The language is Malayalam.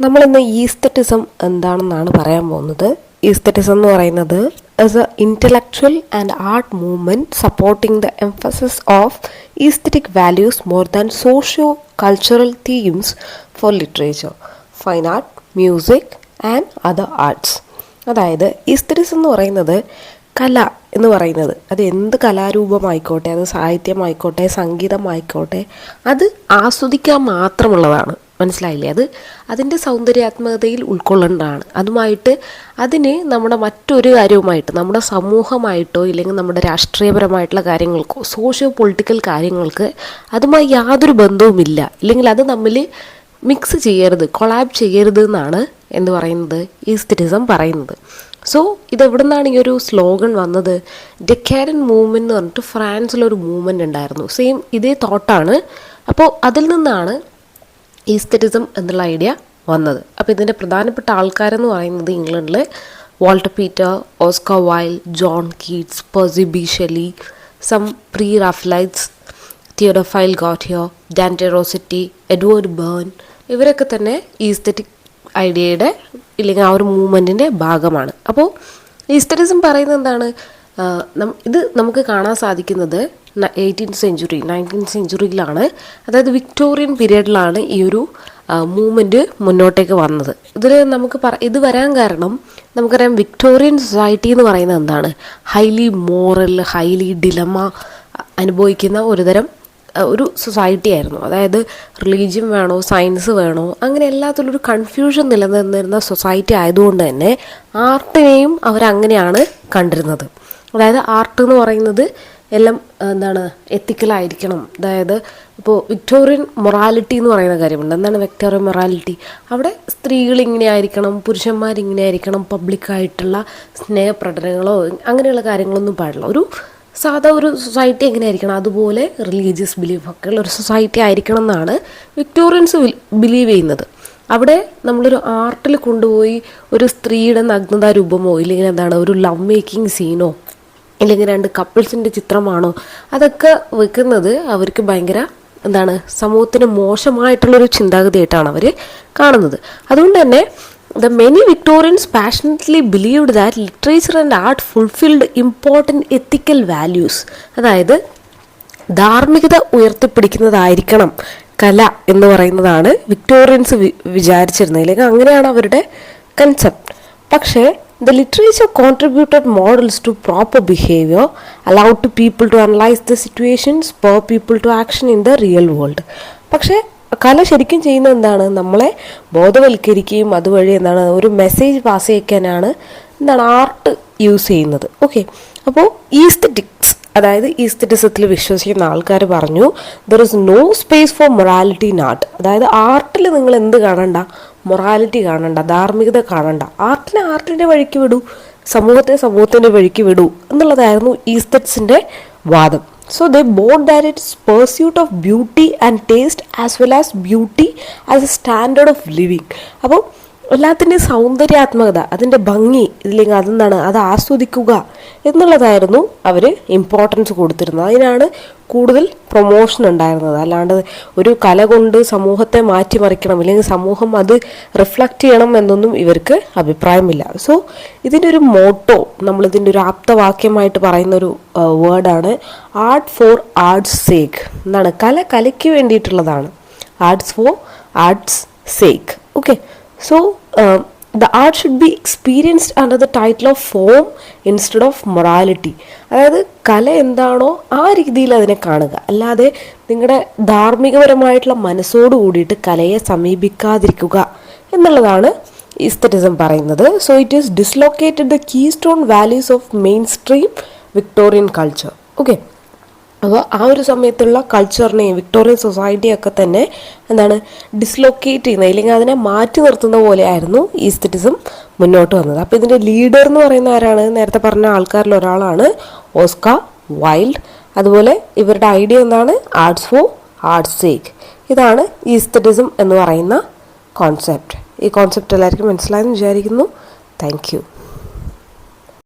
നമ്മളിന്ന് ഈസ്തറ്റിസം എന്താണെന്നാണ് പറയാൻ പോകുന്നത്. ഈസ്തറ്റിസം എന്ന് പറയുന്നത് is a intellectual and art movement supporting the emphasis of aesthetic values more than socio-cultural themes for literature, fine art, music and other arts. അതായത് ഈസ്തറ്റിസം എന്ന് പറയുന്നത് കല എന്ന് പറയുന്നത് അത് എന്ത് കലാരൂപമായിക്കോട്ടെ, അത് സാഹിത്യമായിക്കോട്ടെ, സംഗീതമായിക്കോട്ടെ, അത് ആസ്വദിക്കാൻ മാത്രമുള്ളതാണ്. മനസ്സിലായില്ലേ? അത് അതിൻ്റെ സൗന്ദര്യാത്മകതയിൽ ഉൾക്കൊള്ളേണ്ടതാണ്. അതുമായിട്ട് അതിന് നമ്മുടെ മറ്റൊരു കാര്യവുമായിട്ട്, നമ്മുടെ സമൂഹമായിട്ടോ ഇല്ലെങ്കിൽ നമ്മുടെ രാഷ്ട്രീയപരമായിട്ടുള്ള കാര്യങ്ങൾക്കോ സോഷ്യോ പൊളിറ്റിക്കൽ കാര്യങ്ങൾക്ക് അതുമായി യാതൊരു ബന്ധവുമില്ല. ഇല്ലെങ്കിൽ അത് തമ്മിൽ മിക്സ് ചെയ്യരുത്, കൊളാബ് ചെയ്യരുത് എന്നാണ് എന്ത് പറയുന്നത്, ഈസ്തറ്റിസം പറയുന്നത്. സോ ഇതെവിടെ നിന്നാണ് ഈ ഒരു സ്ലോഗൻ വന്നത്? ഡെക്കാരൻ മൂവ്മെൻറ്റ് എന്ന് പറഞ്ഞിട്ട് ഫ്രാൻസിലൊരു മൂവ്മെൻറ്റ് ഉണ്ടായിരുന്നു. സെയിം ഇതേ തോട്ടാണ്. അപ്പോൾ അതിൽ നിന്നാണ് ഈസ്തറ്റിസം എന്നുള്ള ഐഡിയ വന്നത്. അപ്പോൾ ഇതിൻ്റെ പ്രധാനപ്പെട്ട ആൾക്കാരെന്ന് പറയുന്നത് ഇംഗ്ലണ്ടിൽ Walter Pater, Oscar Wilde, John Keats, Percy B Shelley, some pre Raphaelites, Theophile Gautier, Dante Rossetti, Edward Burne, ഇവരൊക്കെ തന്നെ ഈസ്തറ്റിക് ഐഡിയയുടെ ഇല്ലെങ്കിൽ ആ ഒരു മൂവ്മെൻറ്റിൻ്റെ ഭാഗമാണ്. അപ്പോൾ ഈസ്തറ്റിസം പറയുന്നത് എന്താണ്? ഇത് നമുക്ക് കാണാൻ സാധിക്കുന്നത് 18th സെഞ്ച്വറി 19th സെഞ്ച്വറിയിലാണ്. അതായത് വിക്ടോറിയൻ പീരീഡിലാണ് ഈ ഒരു മൂവ്മെൻറ്റ് മുന്നോട്ടേക്ക് വന്നത്. ഇതിൽ നമുക്ക് ഇത് വരാൻ കാരണം നമുക്കറിയാം, വിക്ടോറിയൻ സൊസൈറ്റി എന്ന് പറയുന്നത് എന്താണ്? ഹൈലി മോറൽ, ഹൈലി ഡിലമ അനുഭവിക്കുന്ന ഒരു സൊസൈറ്റി ആയിരുന്നു. അതായത് റിലീജിയൻ വേണോ, സയൻസ് വേണോ, അങ്ങനെ എല്ലാത്തിലൊരു കൺഫ്യൂഷൻ നിലനിന്നിരുന്ന സൊസൈറ്റി ആയതുകൊണ്ട് തന്നെ ആർട്ടിനെയും അവരങ്ങനെയാണ് കണ്ടിരുന്നത്. അതായത് ആർട്ട് എന്ന് പറയുന്നത് എല്ലാം എന്താണ്, എത്തിക്കലായിരിക്കണം. അതായത് ഇപ്പോൾ വിക്ടോറിയൻ മൊറാലിറ്റി എന്ന് പറയുന്ന കാര്യമുണ്ട്. എന്താണ് വിക്ടോറിയൻ മൊറാലിറ്റി? അവിടെ സ്ത്രീകൾ ഇങ്ങനെ ആയിരിക്കണം, പുരുഷന്മാരിങ്ങനെ ആയിരിക്കണം, പബ്ലിക്കായിട്ടുള്ള സ്നേഹപ്രകടനങ്ങളോ അങ്ങനെയുള്ള കാര്യങ്ങളൊന്നും പാടില്ല. ഒരു സാധാ ഒരു സൊസൈറ്റി എങ്ങനെയായിരിക്കണം അതുപോലെ റിലീജിയസ് ബിലീഫൊക്കെ ഉള്ള ഒരു സൊസൈറ്റി ആയിരിക്കണം എന്നാണ് വിക്ടോറിയൻസ് ബിലീവ് ചെയ്യുന്നത്. അവിടെ നമ്മളൊരു ആർട്ടിൽ കൊണ്ടുപോയി ഒരു സ്ത്രീയുടെ നഗ്നതാ രൂപമോ ഇല്ലെങ്കിൽ എന്താണ് ഒരു ലവ് മേക്കിംഗ് സീനോ ഇല്ലെങ്കിൽ രണ്ട് കപ്പിൾസിൻ്റെ ചിത്രമാണോ അതൊക്കെ വെക്കുന്നത് അവർക്ക് ഭയങ്കര എന്താണ്, സമൂഹത്തിന് മോശമായിട്ടുള്ളൊരു ചിന്താഗതിയായിട്ടാണ് അവർ കാണുന്നത്. അതുകൊണ്ട് തന്നെ the many Victorians passionately believed that literature and art fulfilled important ethical values. അതായത് ധാർമ്മികത ഉയർത്തിപ്പിടിക്കുന്നതായിരിക്കണം കല എന്ന് പറയുന്നതാണ് വിക്ടോറിയൻസ് വിചാരിച്ചിരുന്നത്. അല്ലെങ്കിൽ അങ്ങനെയാണ് അവരുടെ കൺസെപ്റ്റ്. പക്ഷേ the literature contributed models to proper behavior, allowed to people to analyze the situations, spur people to action in the real world. പക്ഷേ കല ശരിക്കും ചെയ്യുന്നത് എന്താണ്? നമ്മളെ ബോധവൽക്കരിക്കുകയും അതുവഴി എന്താണ് ഒരു മെസ്സേജ് പാസ് ചെയ്യിക്കാനാണ് എന്താണ് ആർട്ട് യൂസ് ചെയ്യുന്നത്. ഓക്കെ, അപ്പോൾ ഈസ്തറ്റിക്സ്, അതായത് ഈസ്തറ്റിസത്തിൽ വിശ്വസിക്കുന്ന ആൾക്കാർ പറഞ്ഞു there is no space for morality in art. അതായത് ആർട്ടിൽ നിങ്ങൾ എന്ത് കാണണ്ട? മൊറാലിറ്റി കാണണ്ട, ധാർമ്മികത കാണണ്ട. ആർട്ടിൻ്റെ വഴിക്ക് വിടൂ, സമൂഹത്തിൻ്റെ വഴിക്ക് വിടൂ എന്നുള്ളതായിരുന്നു ഈസ്തറ്റിക്സിൻ്റെ വാദം. So they both that it's pursuit of beauty and taste as well as beauty as a standard of living. അപ്പോൾ എല്ലാത്തിൻ്റെയും സൗന്ദര്യാത്മകത, അതിൻ്റെ ഭംഗി, ഇതില്ലെങ്കിൽ അതെന്താണ്, അത് ആസ്വദിക്കുക എന്നുള്ളതായിരുന്നു അവർ ഇമ്പോർട്ടൻസ് കൊടുത്തിരുന്നത്. അതിനാണ് കൂടുതൽ പ്രൊമോഷൻ ഉണ്ടായിരുന്നത്. അല്ലാണ്ട് ഒരു കല കൊണ്ട് സമൂഹത്തെ മാറ്റിമറിക്കണം ഇല്ലെങ്കിൽ സമൂഹം അത് റിഫ്ലക്റ്റ് ചെയ്യണം എന്നൊന്നും ഇവർക്ക് അഭിപ്രായമില്ല. സോ ഇതിൻ്റെ ഒരു മോട്ടോ, നമ്മളിതിൻ്റെ ഒരു ആപ്തവാക്യമായിട്ട് പറയുന്നൊരു വേർഡാണ് ആർട്ട് ഫോർ ആർട്സ് സേക്ക്. എന്താണ്? കലയ്ക്ക് വേണ്ടിയിട്ടുള്ളതാണ്. Arts for arts sake. Okay, so the art should be experienced under the title of form instead of morality. അതായത് കല എന്താണോ ആ രീതിയിൽ അതിനെ കാണുക, അല്ലാതെ നിങ്ങളുടെ ധാർമ്മികപരമായിട്ടുള്ള മനസ്സോട് കൂടിയിട്ട് കലയെ സമീപിക്കാതിരിക്കുക എന്നുള്ളതാണ് ഈസ്തറ്റിസം പറയുന്നത്. So it is dislocated the keystone values of main stream Victorian culture. Okay, അപ്പോൾ ആ ഒരു സമയത്തുള്ള കൾച്ചറിനെയും വിക്ടോറിയൻ സൊസൈറ്റിയൊക്കെ തന്നെ എന്താണ് ഡിസ്ലൊക്കേറ്റ് ചെയ്യുന്നത്, ഇല്ലെങ്കിൽ അതിനെ മാറ്റി നിർത്തുന്ന പോലെയായിരുന്നു ഈസ്തറ്റിസം മുന്നോട്ട് വന്നത്. അപ്പോൾ ഇതിൻ്റെ ലീഡർ എന്ന് പറയുന്ന ആരാണ്? നേരത്തെ പറഞ്ഞ ആൾക്കാരിൽ ഒരാളാണ് ഓസ്കാർ വൈൽഡ്. അതുപോലെ ഇവരുടെ ഐഡിയ എന്താണ്? Arts for arts sake. ഇതാണ് ഈസ്തറ്റിസം എന്ന് പറയുന്ന കോൺസെപ്റ്റ്. ഈ കോൺസെപ്റ്റ് എല്ലാവർക്കും മനസ്സിലായെന്ന് വിചാരിക്കുന്നു. Thank you.